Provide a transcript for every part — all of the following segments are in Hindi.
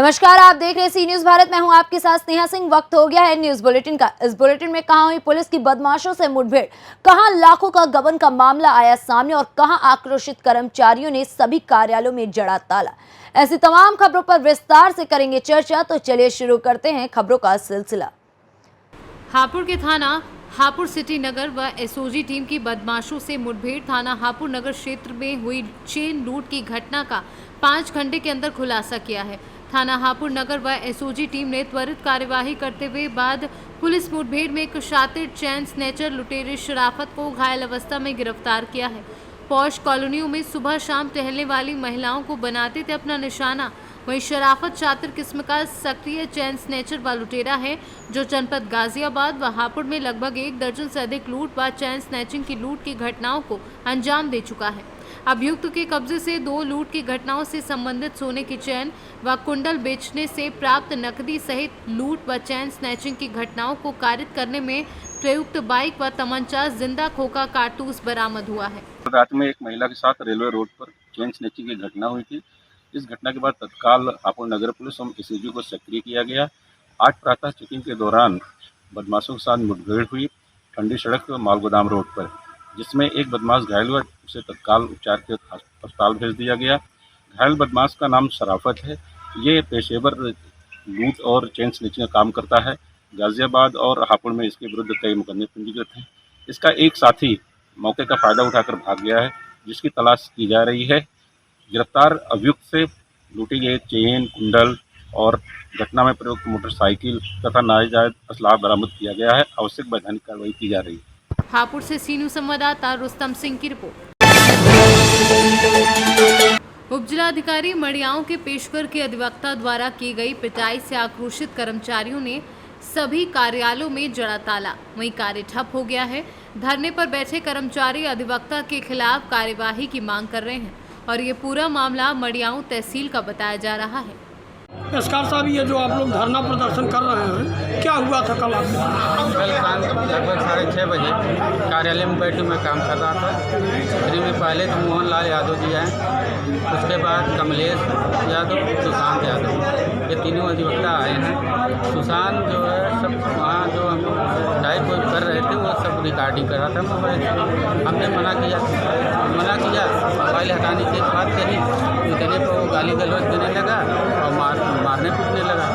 नमस्कार, आप देख रहे हैं सी न्यूज भारत। मैं हूं आपके साथ स्नेहा सिंह। वक्त हो गया है न्यूज बुलेटिन का। इस बुलेटिन में कहां हुई पुलिस की बदमाशों से मुठभेड़, कहां लाखों का गबन का मामला आया सामने और कहां आक्रोशित कर्मचारियों ने सभी कार्यालयों में जड़ा ताला। ऐसी तमाम खबरों पर विस्तार से करेंगे चर्चा। तो चलिए शुरू करते हैं खबरों का सिलसिला। हापुड़ के थाना हापुड़ सिटी नगर व एसओजी टीम की बदमाशों से मुठभेड़। थाना हापुड़ नगर क्षेत्र में हुई चेन लूट की घटना का 5 घंटे के अंदर खुलासा किया है। थाना हापुड़ नगर व एसओजी टीम ने त्वरित कार्यवाही करते हुए बाद पुलिस मुठभेड़ में एक शातिर चैन स्नैचर लुटेरे शराफत को घायल अवस्था में गिरफ्तार किया है। पौष कॉलोनियों में सुबह शाम टहलने वाली महिलाओं को बनाते थे अपना निशाना। वहीं शराफत शातिर किस्म का सक्रिय चैन स्नैचर व लुटेरा है जो जनपद गाजियाबाद व हापुड़ में लगभग 1 दर्जन से अधिक लूट व चैन स्नैचिंग की लूट की घटनाओं को अंजाम दे चुका है। अभियुक्त के कब्जे से 2 लूट की घटनाओं से संबंधित सोने की चैन व कुंडल बेचने से प्राप्त नकदी सहित लूट व चैन स्नैचिंग की घटनाओं को कारित करने में प्रयुक्त बाइक व तमंचा, जिंदा खोखा कारतूस बरामद हुआ है। रात में एक महिला के साथ रेलवे रोड पर चेन स्नैचिंग की घटना हुई थी। इस घटना के बाद तत्काल हापुड़ नगर पुलिस और एसओजी को सक्रिय किया गया। आज प्रातः चेकिंग के दौरान बदमाशों के साथ मुठभेड़ हुई ठंडी सड़क मालगोदाम रोड पर, जिसमें एक बदमाश घायल हुआ। उसे तत्काल उपचार के अस्पताल भेज दिया गया। घायल बदमाश का नाम शराफत है। ये पेशेवर लूट और चेन स्नैचिंग का काम करता है। गाजियाबाद और हापुड़ में इसके विरुद्ध कई मुकदमे पंजीकृत हैं। इसका एक साथी मौके का फायदा उठाकर भाग गया है, जिसकी तलाश की जा रही है। गिरफ्तार अभियुक्त से लूटी गई चेन, कुंडल और घटना में प्रयुक्त मोटरसाइकिल तथा नाजायज असलाह बरामद किया गया है। आवश्यक वैधानिक कार्रवाई की जा रही है। हापुड़ से सी न्यूज संवाददाता रुस्तम सिंह की रिपोर्ट। उपजिलाधिकारी मड़ियाओं के पेशकर के अधिवक्ता द्वारा की गई पिटाई से आक्रोशित कर्मचारियों ने सभी कार्यालयों में जड़ा ताला। वहीं कार्य ठप हो गया है। धरने पर बैठे कर्मचारी अधिवक्ता के खिलाफ कार्यवाही की मांग कर रहे हैं और ये पूरा मामला मड़ियाओं तहसील का बताया जा रहा है। पेशकार साहब, ये जो आप लोग धरना प्रदर्शन कर रहे हैं, क्या हुआ था कल आपको? कल शाम लगभग 6:30 बजे कार्यालय में बैठे मैं काम कर रहा था। इतने में पहले तो मोहन लाल यादव जी आए, उसके बाद कमलेश यादव, सुशांत यादव, ये तीनों अधिवक्ता आए हैं। सुशांत जो है सब वहाँ जो हम टाइप कर रहे थे वो सब रिकॉर्डिंग कर रहा था मोबाइल। हमने मना किया, मोबाइल हटाने की बात कही। इतने पर वो गाली गलौज देने लगा और मारने पीटने लगा।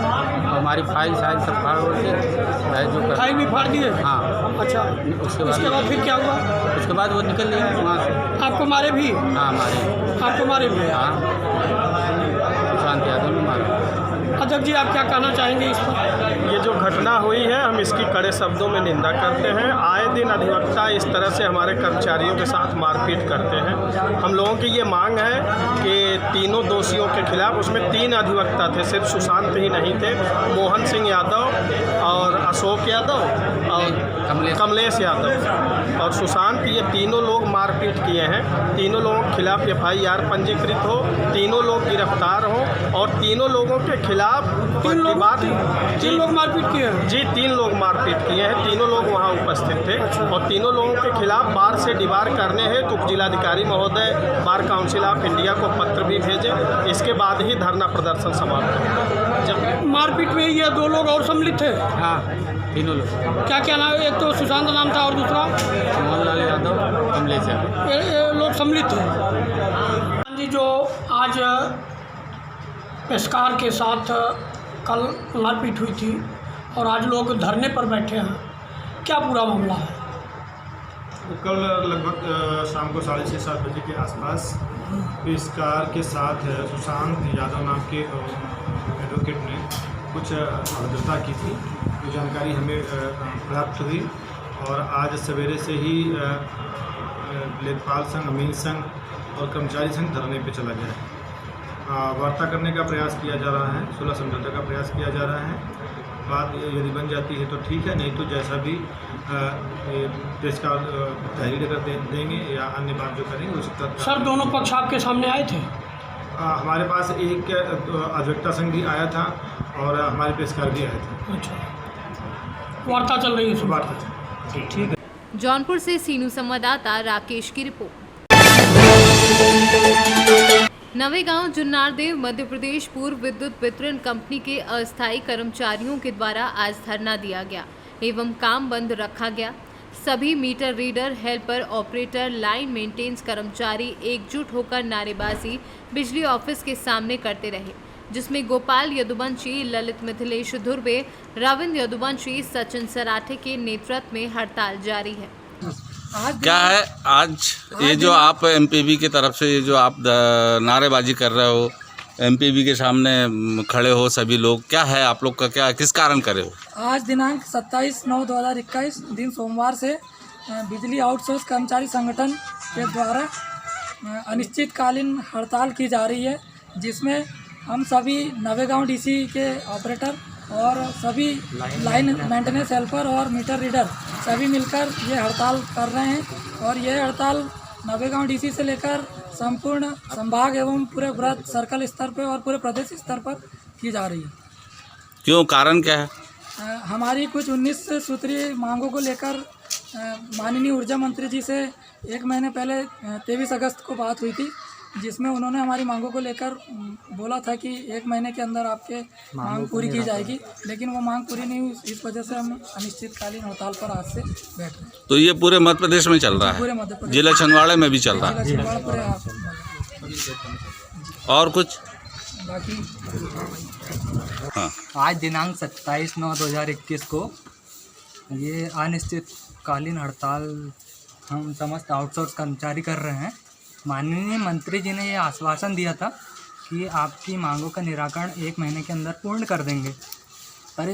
हमारी फाइल सब फाड़ के जो फाइल भी फाड़ दिए? हाँ। अच्छा, उसके बाद फिर क्या हुआ? उसके बाद वो निकल गया वहाँ से। आपको मारे भी? हाँ मारे। आपको मारे भी? हाँ, सुशांत यादव ने मारा। अध्यक्ष जी, आप क्या कहना चाहेंगे इस पर? ये जो घटना हुई है, हम इसकी कड़े शब्दों में निंदा करते हैं। आए दिन अधिवक्ता इस तरह से हमारे कर्मचारियों के साथ मारपीट करते हैं। हम लोगों की ये मांग है कि तीनों दोषियों के खिलाफ, उसमें 3 अधिवक्ता थे, सिर्फ सुशांत ही नहीं थे, मोहन सिंह यादव और अशोक यादव और कमलेश यादव और सुशांत, ये तीनों लोग मारपीट किए हैं। तीनों लोगों के खिलाफ FIR पंजीकृत हो, तीनों लोग गिरफ्तार हों और तीनों लोगों के खिलाफ 3 लोग मारपीट किए हैं? जी, 3 लोग मारपीट किए हैं। तीनों लोग वहाँ उपस्थित थे। अच्छा। और तीनों लोगों के खिलाफ बार से डिबार करने हैं तो जिलाधिकारी महोदय बार काउंसिल ऑफ इंडिया को पत्र भी भेजे। इसके बाद ही धरना प्रदर्शन समाप्त होगा। जब मारपीट में ये 2 लोग और सम्मिलित थे? हाँ, तीनों लोग। क्या क्या नाम? एक तो सुशांत नाम था और दूसरा मोहन लाल यादव, कमलेश यादव। ये लोग सम्मिलित थे। जी, जो आज पेशकार के साथ कल मारपीट हुई थी और आज लोग धरने पर बैठे हैं, क्या पूरा मामला है? तो कल लगभग शाम को 6:30-7 बजे के आसपास पेशकार के साथ सुशांत यादव नाम के एडवोकेट ने कुछ अभद्रता की थी। जो जानकारी हमें प्राप्त हुई और आज सवेरे से ही लेखपाल संघ, अमीन संघ और कर्मचारी संघ धरने पे चला गया है। वार्ता करने का प्रयास किया जा रहा है, सुलह समझौता का प्रयास किया जा रहा है। बात यदि बन जाती है तो ठीक है, नहीं तो जैसा भी देश का तहरीर अगर देंगे या अन्य बात जो करेंगे उसका। सर, दोनों पक्ष आपके सामने आए थे? हमारे पास एक अधिवक्ता संघ भी आया था और हमारे पेशकार भी आए थे। अच्छा, वार्ता चल रही है? वार्ता ठीक है। जौनपुर से सी न्यूज संवाददाता राकेश की रिपोर्ट। नवेगांव जुन्नारदेव मध्य प्रदेश पूर्व विद्युत वितरण कंपनी के अस्थायी कर्मचारियों के द्वारा आज धरना दिया गया एवं काम बंद रखा गया। सभी meter reader, helper, operator, line maintenance कर्मचारी एकजुट होकर नारेबाजी बिजली ऑफिस के सामने करते रहे, जिसमें गोपाल यदुवंशी, ललित मिथिलेश धुर्वे, रविंद्र यदुवंशी, सचिन सराठे के नेतृत्व में हड़ताल जारी है। क्या है आज ये जो आप एमपीबी की तरफ से ये जो आप नारेबाजी कर रहे हो, एमपीबी के सामने खड़े हो सभी लोग, क्या है आप लोग का, क्या किस कारण करे हो? आज दिनांक 27/9/2021 दिन सोमवार से बिजली आउटसोर्स कर्मचारी संगठन के द्वारा अनिश्चितकालीन हड़ताल की जा रही है, जिसमें हम सभी नवेगांव डीसी के ऑपरेटर और सभी लाइन मेंटेनेंस हेल्पर और मीटर रीडर सभी मिलकर ये हड़ताल कर रहे हैं। और ये हड़ताल नवेगांव डीसी से लेकर संपूर्ण संभाग एवं पूरे वृहद सर्कल स्तर पर और पूरे प्रदेश स्तर पर की जा रही है। क्यों, कारण क्या है? हमारी कुछ 19 सूत्रीय मांगों को लेकर माननीय ऊर्जा मंत्री जी से 1 महीने पहले 23 अगस्त को बात हुई थी, जिसमें उन्होंने हमारी मांगों को लेकर बोला था कि 1 महीने के अंदर आपके मांग पूरी की जाएगी, लेकिन वो मांग पूरी नहीं हुई। इस वजह से हम अनिश्चितकालीन हड़ताल पर आज से बैठ रहे हैं। तो ये पूरे मध्य प्रदेश में चल रहा है? पूरे मध्य प्रदेश, जिला छिंदवाड़ा में भी चल रहा है? और कुछ बाकी हाँ। आज दिनांक 27/9/2021 को ये अनिश्चितकालीन हड़ताल हम समस्त आउटसोर्स कर्मचारी कर रहे हैं। माननीय मंत्री जी ने ये आश्वासन दिया था कि आपकी मांगों का निराकरण 1 महीने के अंदर पूर्ण कर देंगे, पर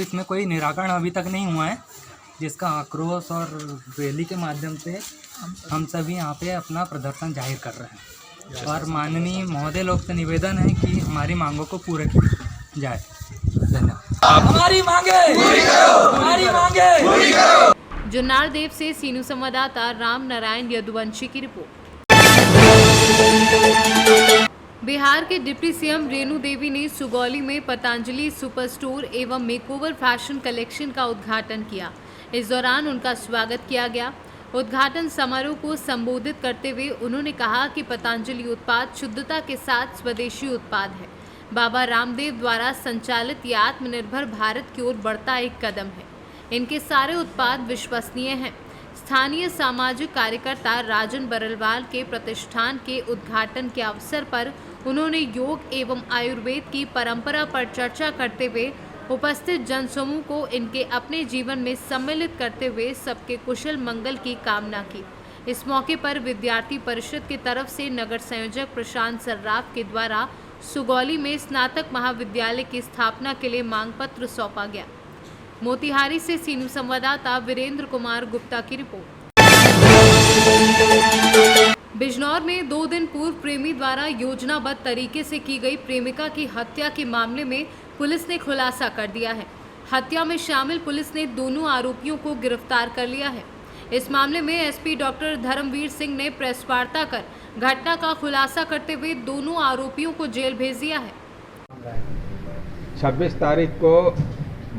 इसमें कोई निराकरण अभी तक नहीं हुआ है, जिसका आक्रोश और रैली के माध्यम से हम सभी यहाँ पे अपना प्रदर्शन जाहिर कर रहे हैं। और माननीय महोदय लोग से निवेदन है कि हमारी मांगों को पूरा किया जाए। धन्यवाद। हमारी मांगे पूरी करो, हमारी मांगे पूरी करो। जुन्नारदेव से सीनू संवाददाता राम नारायण यदुवंशी की रिपोर्ट। बिहार के डिप्टी सीएम रेणु देवी ने सुगौली में पतंजलि सुपर स्टोर एवं मेकओवर फैशन कलेक्शन का उद्घाटन किया। इस दौरान उनका स्वागत किया गया। उद्घाटन समारोह को संबोधित करते हुए उन्होंने कहा कि पतंजलि उत्पाद शुद्धता के साथ स्वदेशी उत्पाद है। बाबा रामदेव द्वारा संचालित ये आत्मनिर्भर भारत की ओर बढ़ता एक कदम है। इनके सारे उत्पाद विश्वसनीय हैं। स्थानीय सामाजिक कार्यकर्ता राजन बरलवाल के प्रतिष्ठान के उद्घाटन के अवसर पर उन्होंने योग एवं आयुर्वेद की परंपरा पर चर्चा करते हुए उपस्थित जनसमूह को इनके अपने जीवन में सम्मिलित करते हुए सबके कुशल मंगल की कामना की। इस मौके पर विद्यार्थी परिषद की तरफ से नगर संयोजक प्रशांत सर्राफ के द्वारा सुगौली में स्नातक महाविद्यालय की स्थापना के लिए मांग पत्र सौंपा गया। मोतिहारी से सीनू संवाददाता वीरेंद्र कुमार गुप्ता की रिपोर्ट। बिजनौर में 2 दिन पूर्व प्रेमी द्वारा योजनाबद्ध तरीके से की गई प्रेमिका की हत्या के मामले में पुलिस ने खुलासा कर दिया है। हत्या में शामिल पुलिस ने दोनों आरोपियों को गिरफ्तार कर लिया है। इस मामले में एसपी डॉक्टर धर्मवीर सिंह ने प्रेस वार्ता कर घटना का खुलासा करते हुए दोनों आरोपियों को जेल भेज दिया है। 26 तारीख को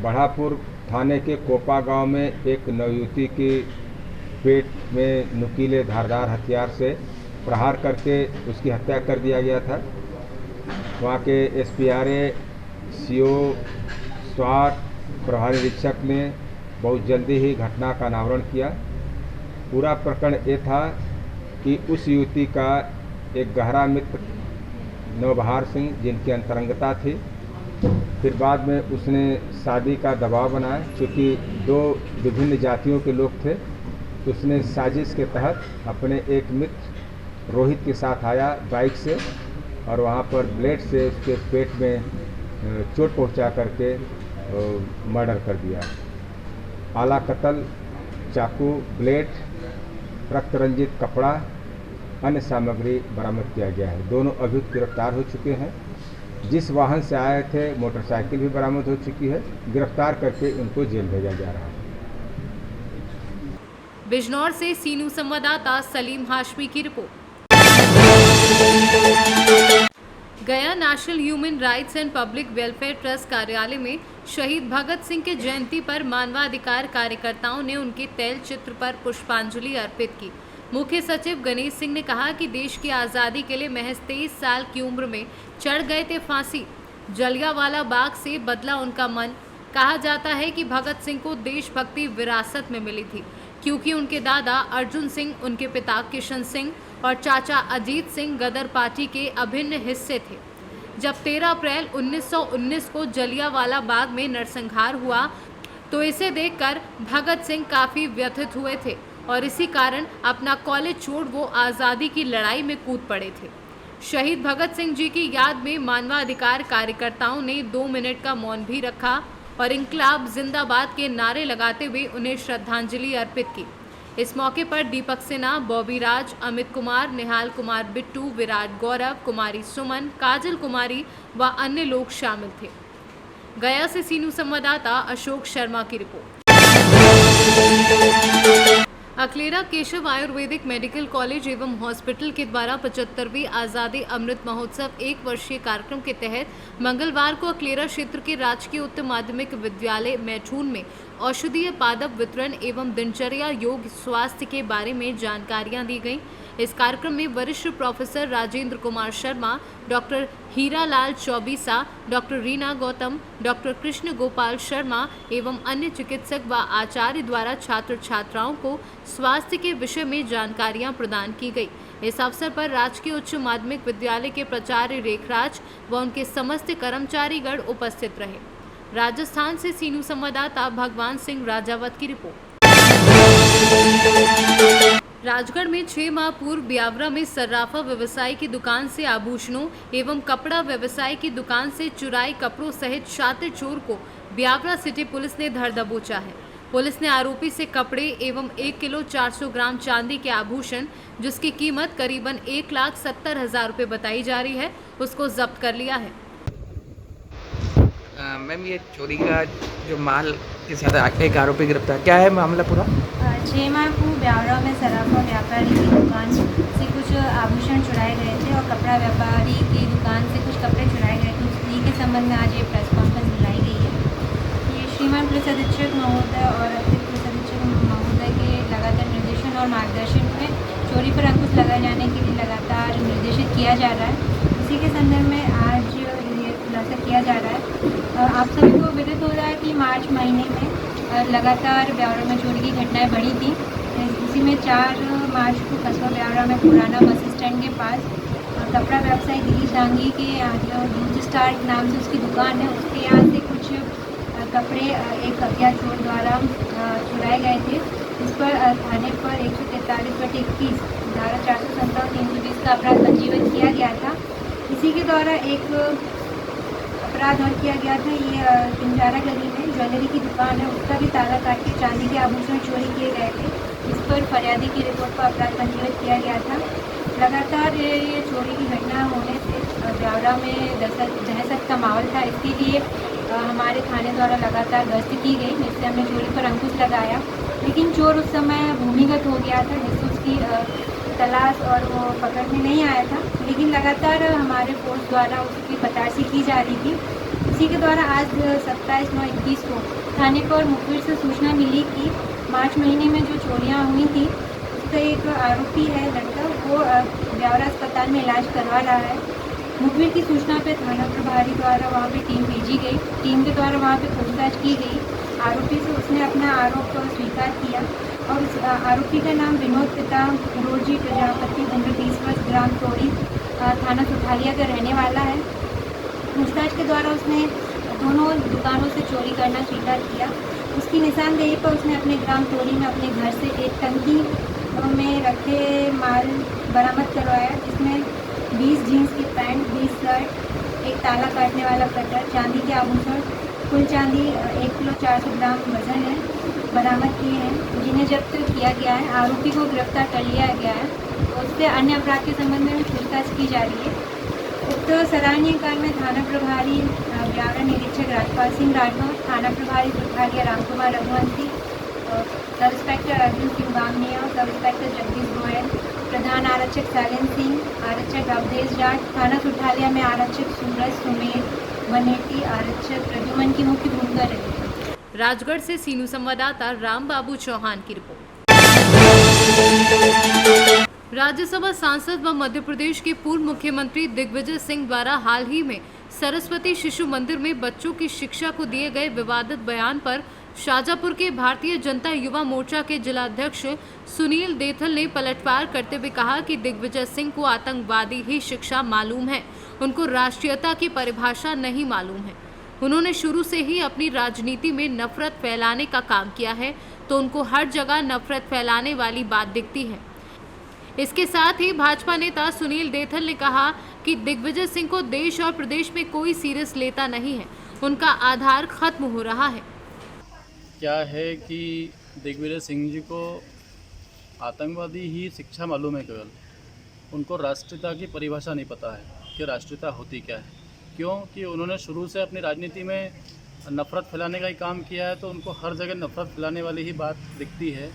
बढ़ापुर थाने के कोपा गांव में एक नवयुवती की पेट में नुकीले धारदार हथियार से प्रहार करके उसकी हत्या कर दिया गया था। वहाँ के एसपीआरए, सीओ, स्वाट प्रभारी निरीक्षक ने बहुत जल्दी ही घटना का अनावरण किया। पूरा प्रकरण ये था कि उस युवती का एक गहरा मित्र नवबहार सिंह, जिनकी अंतरंगता थी, फिर बाद में उसने शादी का दबाव बनाया। क्योंकि 2 विभिन्न जातियों के लोग थे, उसने साजिश के तहत अपने एक मित्र रोहित के साथ आया बाइक से और वहाँ पर ब्लेड से उसके पेट में चोट पहुँचा करके मर्डर कर दिया। आला कत्ल, चाकू, ब्लेड, रक्त रंजित कपड़ा, अन्य सामग्री बरामद किया गया है। दोनों अभियुक्त गिरफ्तार हो चुके हैं। जिस वाहन से आए थे मोटरसाइकिल भी बरामद हो चुकी है। गिरफ्तार करके उनको जेल भेजा जा रहा है। बिजनौर से सीनू संवाददाता सलीम हाशमी की रिपोर्ट। गया national human rights and public welfare trust कार्यालय में शहीद भगत सिंह के जयंती पर मानवाधिकार कार्यकर्ताओं ने उनके तैल चित्र पर पुष्पांजलि अर्पित की। मुख्य सचिव गणेश सिंह ने कहा कि देश की आज़ादी के लिए महज 23 साल की उम्र में चढ़ गए थे फांसी। जलियांवाला बाग से बदला उनका मन। कहा जाता है कि भगत सिंह को देशभक्ति विरासत में मिली थी, क्योंकि उनके दादा अर्जुन सिंह, उनके पिता किशन सिंह और चाचा अजीत सिंह गदर पार्टी के अभिन्न हिस्से थे। जब 13 अप्रैल 1919 को जलियांवाला बाग में नरसंहार हुआ तो इसे देखकर भगत सिंह काफ़ी व्यथित हुए थे और इसी कारण अपना कॉलेज छोड़ वो आज़ादी की लड़ाई में कूद पड़े थे। शहीद भगत सिंह जी की याद में मानवाधिकार कार्यकर्ताओं ने 2 मिनट का मौन भी रखा और इंकलाब जिंदाबाद के नारे लगाते हुए उन्हें श्रद्धांजलि अर्पित की। इस मौके पर दीपक सिन्हा, बॉबी राज, अमित कुमार, निहाल कुमार बिट्टू, विराट गौरव, कुमारी सुमन, काजल कुमारी व अन्य लोग शामिल थे। गया से सीनू संवाददाता अशोक शर्मा की report. Aklera Keshav Ayurvedic medical college एवं हॉस्पिटल के द्वारा 75वीं आज़ादी अमृत महोत्सव 1 वर्षीय कार्यक्रम के तहत मंगलवार को अकलेरा क्षेत्र के राजकीय उच्च माध्यमिक विद्यालय मैठून में औषधीय पादप वितरण एवं दिनचर्या योग स्वास्थ्य के बारे में जानकारियां दी गईं। इस कार्यक्रम में वरिष्ठ professor Rajendra Kumar Sharma, doctor Hiralal Chaubisa, doctor Reena Gautam, doctor Krishna Gopal Sharma एवं अन्य चिकित्सक व आचार्य द्वारा छात्र छात्राओं को स्वास्थ्य के विषय में जानकारियां प्रदान की गई। इस अवसर पर राजकीय उच्च माध्यमिक विद्यालय के प्राचार्य रेखराज व उनके समस्त कर्मचारीगण उपस्थित रहे। राजस्थान से सीनू संवाददाता भगवान सिंह राजावत की रिपोर्ट। राजगढ़ में 6 माह पूर्व ब्यावरा में सर्राफा व्यवसायी की दुकान से आभूषणों एवं कपड़ा व्यवसायी की दुकान से चुराए कपड़ों सहित शातिर चोर को ब्यावरा सिटी पुलिस ने धर दबोचा है। पुलिस ने आरोपी से कपड़े एवं 1 किलो 400 ग्राम चांदी के आभूषण, जिसकी कीमत करीबन 1,70,000 रुपये बताई जा रही है, उसको जब्त कर लिया है। मैम, ये चोरी का जो माल के साथ एक आरोपी गिरफ्तार, क्या है मामला पूरा? 6 माह पूर्व ब्यावरा में सराफा व्यापारी की दुकान से कुछ आभूषण चुराए गए थे और कपड़ा व्यापारी की दुकान से कुछ कपड़े चुराए गए थे। उसी के संबंध में आज ये प्रेस कॉन्फ्रेंस बुलाई गई है। ये श्रीमान पुलिस अधीक्षक महोदय और अतिरिक्त पुलिस अधीक्षक महोदय के लगातार निर्देशन और मार्गदर्शन में चोरी पर अंकुश लगाए जाने के लिए लगातार निर्देशित किया जा रहा है। इसी के संदर्भ में आज ये खुलासा किया जा रहा है। आप सभी को विदित हो रहा है कि मार्च महीने में लगातार ब्यावरा में चोरी की घटनाएं बढ़ी थी। इसी में 4 मार्च को कस्बा ब्यावरा में पुराना बस स्टैंड के पास कपड़ा व्यवसायी दिलीप डांगी के यहाँ जो दूध स्टार नाम से उसकी दुकान है, उसके यहाँ से कुछ कपड़े एक अज्ञात चोर द्वारा चुराए गए थे। इस पर थाने पर 143/21 धारा 457-320 का अपराध पंजीबद्ध किया गया था। इसी के द्वारा एक अपराध और किया गया था। ये पिंजारा गली में ज्वेलरी की दुकान है, उसका भी ताला काट के चांदी के आभूषण चोरी किए गए थे। इस पर फरियादी की रिपोर्ट पर अपराध पंजीबद्ध किया गया था। लगातार ये चोरी की घटना होने से ब्यावरा में दहशत का माहौल था। इसके लिए हमारे थाने द्वारा लगातार गश्त की गई, जिससे हमने चोरी पर अंकुश लगाया। लेकिन चोर उस समय भूमिगत हो गया था, जिससे उसकी तलाश और वो पकड़ में नहीं आया था। लेकिन लगातार हमारे फोर्स द्वारा उसकी बताशी की जा रही थी। इसी के द्वारा आज 27/9/21 को थाने पर मुखबिर से सूचना मिली कि मार्च महीने में जो चोरियां हुई थी, उसका एक आरोपी है लड़का, वो ब्यावरा अस्पताल में इलाज करवा रहा है। मुखबिर की सूचना पर थाना प्रभारी द्वारा वहाँ पे टीम भेजी गई। टीम के द्वारा वहाँ पे पूछताछ की गई। आरोपी से उसने अपना आरोप स्वीकार किया और उस आरोपी का नाम विनोद पिता रोजी प्रजापति, उम्र 30 वर्ष, ग्राम तोड़ी, थाना सुठालिया का रहने वाला है। पूछताछ के द्वारा उसने दोनों दुकानों से चोरी करना स्वीकार किया। उसकी निशानदेही पर उसने अपने ग्राम तोड़ी में अपने घर से एक टंकी में रखे माल बरामद करवाया, जिसमें 20 जीन्स की पैंट, 20 शर्ट, एक ताला काटने वाला कटर, चांदी के आभूषण, कुल चांदी 1 किलो 400 ग्राम वजन है, बरामद किए हैं, जिन्हें जब्त किया गया है। आरोपी को गिरफ्तार कर लिया गया है। उससे अन्य अपराध के संबंध में पूछताछ की जा रही है। उक्त सराहनीय कार्य में थाना प्रभारी ब्यावरा निरीक्षक राजपाल सिंह राठौर, थाना प्रभारी Suthaliya Ramkumar Raghuvanshi, sub inspector Arjun Singh Bamania, sub inspector Jagdish Goyal, प्रधान आरक्षक सालिन सिंह, आरक्षक अवधेश जाट, थाना सुठालिया में आरक्षक सूरज सुमेर बनेटी, आरक्षक प्रद्युमन की मुख्य भूमिका रही। राजगढ़ से सीनू संवाददाता राम बाबू चौहान की रिपोर्ट। राज्यसभा सांसद व मध्य प्रदेश के पूर्व मुख्यमंत्री दिग्विजय सिंह द्वारा हाल ही में सरस्वती शिशु मंदिर में बच्चों की शिक्षा को दिए गए विवादित बयान पर शाजापुर के भारतीय जनता युवा मोर्चा के जिलाध्यक्ष सुनील देथल ने पलटवार करते हुए कहा कि दिग्विजय सिंह को आतंकवादी ही शिक्षा मालूम है, उनको राष्ट्रीयता की परिभाषा नहीं मालूम है। उन्होंने शुरू से ही अपनी राजनीति में नफरत फैलाने का काम किया है, तो उनको हर जगह नफरत फैलाने वाली बात दिखती है। इसके साथ ही भाजपा नेता सुनील देथल ने कहा कि दिग्विजय सिंह को देश और प्रदेश में कोई सीरियस लेता नहीं है, उनका आधार खत्म हो रहा है। क्या है कि दिग्विजय सिंह जी को आतंकवादी ही शिक्षा मालूम है, केवल उनको राष्ट्रीयता की परिभाषा नहीं पता है कि राष्ट्रीयता होती क्या है। क्योंकि उन्होंने शुरू से अपनी राजनीति में नफ़रत फैलाने का ही काम किया है, तो उनको हर जगह नफ़रत फैलाने वाली ही बात दिखती है।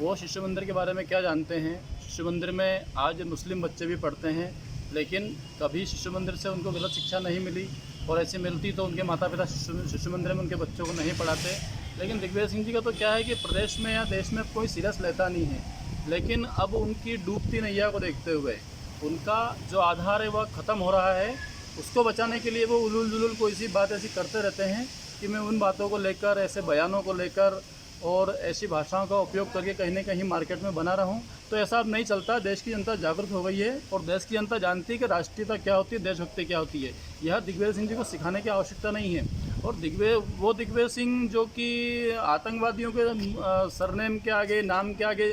वो शिशु मंदिर के बारे में क्या जानते हैं? शिशु मंदिर में आज मुस्लिम बच्चे भी पढ़ते हैं, लेकिन कभी शिशु मंदिर से उनको गलत शिक्षा नहीं मिली, और ऐसी मिलती तो उनके माता पिता शिशु मंदिर में उनके बच्चों को नहीं पढ़ाते। लेकिन दिग्विजय सिंह जी का तो क्या है कि प्रदेश में या देश में कोई सीरियस लेता नहीं है, लेकिन अब उनकी डूबती नैया को देखते हुए उनका जो आधार है वह ख़त्म हो रहा है। उसको बचाने के लिए वो उलूल जुलूल कोई सी बात ऐसी करते रहते हैं कि मैं उन बातों को लेकर, ऐसे बयानों को लेकर और ऐसी भाषाओं का उपयोग करके कहीं ना कहीं मार्केट में बना रहूं, तो ऐसा अब नहीं चलता। देश की जनता जागरूक हो गई है और देश की जनता जानती है कि राष्ट्रीयता क्या होती है, देशभक्ति क्या होती है। यह दिग्विजय सिंह जी को सिखाने की आवश्यकता नहीं है। और दिग्विजय सिंह जो कि आतंकवादियों के सरनेम के आगे, नाम के आगे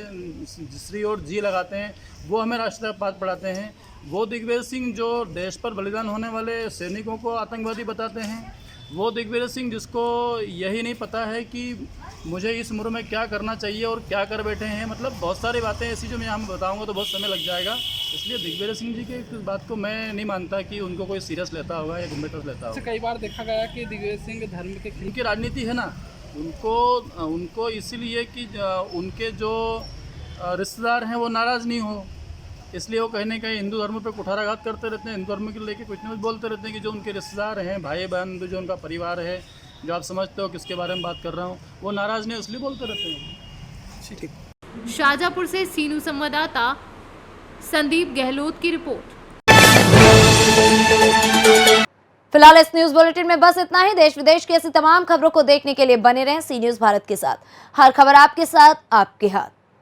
श्री और जी लगाते हैं, वो हमें राष्ट्रीयता पढ़ाते हैं। वो दिग्विजय सिंह जो देश पर बलिदान होने वाले सैनिकों को आतंकवादी बताते हैं। वो दिग्विजय सिंह जिसको यही नहीं पता है कि मुझे इस उम्र में क्या करना चाहिए और क्या कर बैठे हैं। मतलब बहुत सारी बातें ऐसी जो मैं यहाँ बताऊँगा तो बहुत समय लग जाएगा। इसलिए दिग्विजय सिंह जी के इस बात को मैं नहीं मानता कि उनको कोई सीरियस लेता होगा या गंभीरता से लेता होगा। कई बार देखा गया कि दिग्विजय सिंह धर्म के खिलाफ उनकी राजनीति है ना, उनको इसीलिए कि उनके जो रिश्तेदार हैं वो नाराज़ नहीं हो, इसलिए वो कहीं ना कहीं हिंदू धर्म पे कुठाराघात करते रहते हैं। हिंदू धर्म के लेके कुछ ना कुछ बोलते रहते हैं कि जो उनके रिश्तेदार हैं, भाई बहन, जो उनका परिवार है, जो आप समझते हो किसके बारे में बात कर रहा हूँ, वो नाराज़ नहीं, इसलिए बोलते रहते हैं। ठीक। शाजापुर से सीनू संवाददाता संदीप गहलोत की रिपोर्ट। फिलहाल इस न्यूज बुलेटिन में बस इतना ही। देश विदेश की ऐसी तमाम खबरों को देखने के लिए बने रहें सी न्यूज भारत के साथ। हर खबर आपके साथ, आपके हाथ।